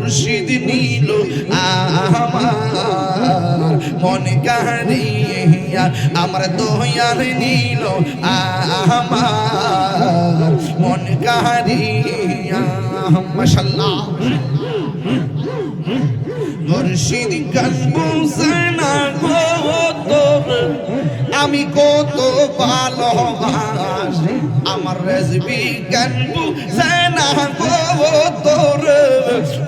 মুর্শিদ নীল আমার মন কারিয়া আমার দয়াল নীল আমার মন কারিয়া মাশাআল্লাহ মুর্শিদ গান বুঝনা গো তোর আমি কত ভালোবাসি আমার রেজবি গান বুঝনা গো তোর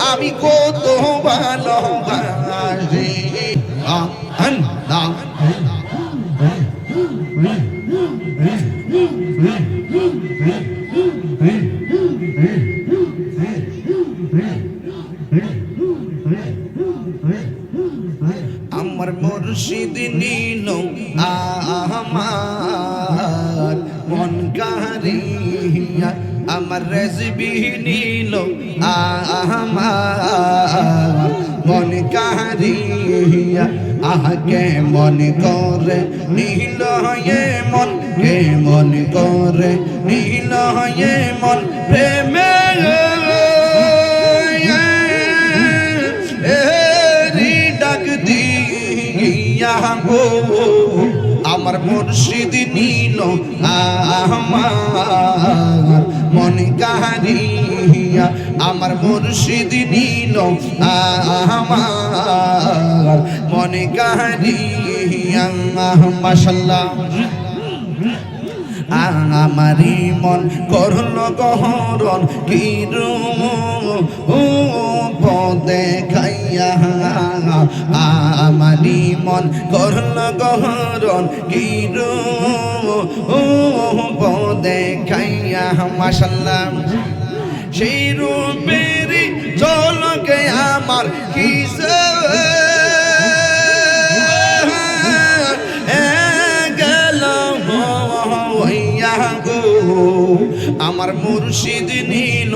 আমি কত ভালোবাসি আমার মুর্শিদ নীল আমার মন কারিয়া আমার রেজবি নীল আমার মন কারিয়া আগে মন করে নীল হয়ে মন কে মন করে নীল হয়ে মন প্রেমে আমার মুর্শিদ নীল আমার মন কারিয়া আমার মুর্শিদ নীল আমার মন কারিয়া মাশাআল্লাহ আমারি মন করল গহরণ কি পদে খাইয়া আমারি মন করল গহরণ কি পদে খাইয়া মাশাআল্লাহ সেই রূপের ঝলকে আমার কিসে আমার মুর্শিদ নীল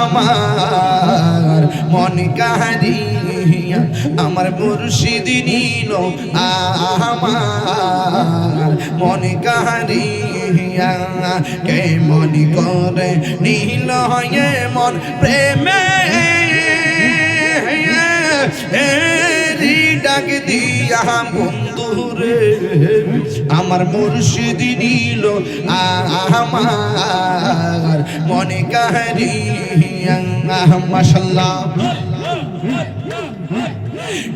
আমার মন কারিয়া আমার মুর্শিদ নীল আমার মন কারিয়া কে মন করে নীল হয়ে মন প্রেমে ডাক দিয়া বন্ধুরে আমার মুর্শিদ নীল আমার মনে কারিয়া মাশাআল্লাহ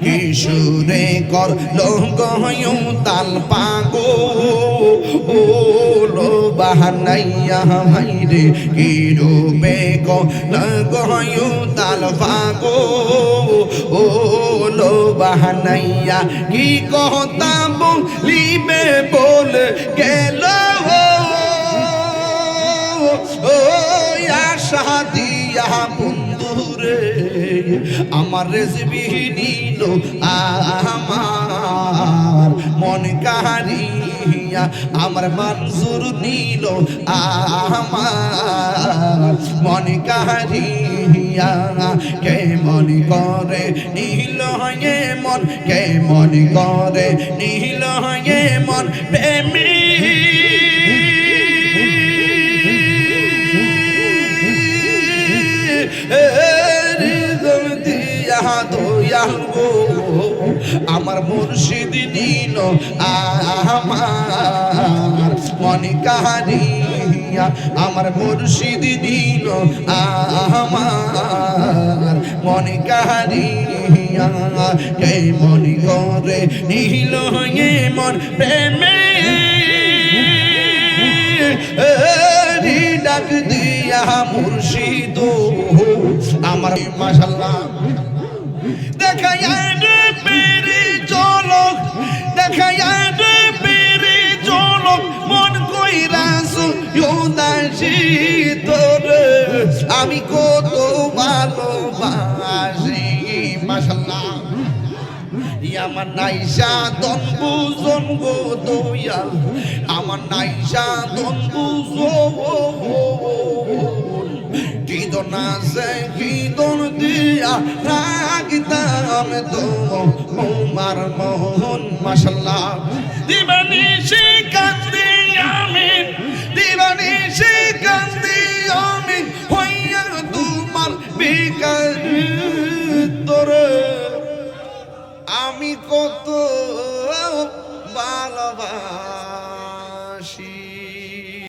কিশোরে কর লোগয়ু তাল পাগো ও লো বাহানাইয়া ভাইরে কি রূপে কো লোগয়ু তাল পাগো ও লো বাহানাইয়া কি কথা বলিবে বলে গেল ও আশা দিয়া বন্ধুরে আমার রেজবি নীল আমার মন কারিয়া আমার মনসুর নীল আমার মন কারিয়া কে মন করে নীল হয়ে মন কে মন করে নীল হয়ে মন প্রেমী আমার মুর্শিদ নীল আমার মন কারিয়া আমার মুর্শিদ নীল আমার মন কারিয়া কে মন করে নীল হয়ে মন প্রেমে ডাক দিয়া মুর্শিদ আমার মাশাআল্লাহ দেখায়া রে পেরে চলক দেখায়া রে পেরে চলক মন কইরাছো উদাসী তোরে আমি কত ভালোবাসি মাশাআল্লাহ আমার নাইসা দন বুঝন গো দয়াল আমার নাইসা দন বুঝন কি দন আছে কি দন দিয়া রাগতাম তো তোমার মোহন মাশাআল্লাহ দিবানিশি কান্দি আমি দিবানিশি কান্দি আমি হইয়া তোমার বিকার আমি কত